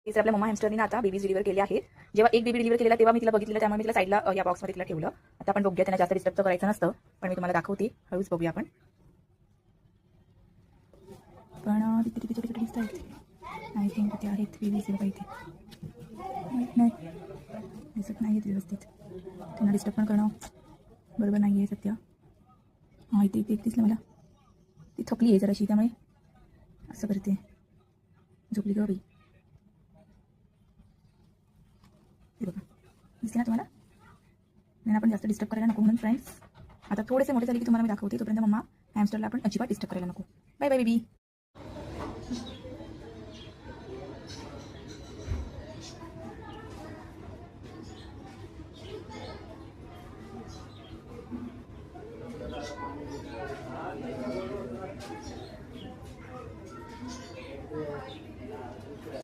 तिसरे आपल्या मम्मा हॅमस्टरनी ना आता बेबीज डिलिव्हर केले आहेत. जेव्हा एक बेबी डिलिव्हर केलेला तेव्हा मी तिला बघितलेलं, त्यामुळे मी तिला साईडला या बॉक्समध्ये तिला ठेवलं. आता आपण बघूया, त्यांना जास्त डिस्टर्ब करायचं नसतं, पण मी तुम्हाला दाखवते. हळूच बघूया आपण. पण तिथे छोटे छोटे दिसत आहेत. आय थिंक ते आहेत बेबीज बघा इथे. नाही दिसत नाही आहेत व्यवस्थित. त्यांना डिस्टर्ब पण करणं बरोबर नाही आहे सध्या. हां इथे एक दिसलं मला. ती थकली आहे जराशी, त्यामुळे असं करते. झोपली ग बाई. बघा दिसले ना तुम्हाला. त्यांना आपण जास्त डिस्टर्ब करायला नको म्हणून फ्रेंड्स. आता थोडेसे मोठे झाले की तुम्हाला मी दाखवते. तोपर्यंत मम्मा हॅमस्टरला आपण अजिबात डिस्टर्ब करायला नको. Bye bye baby.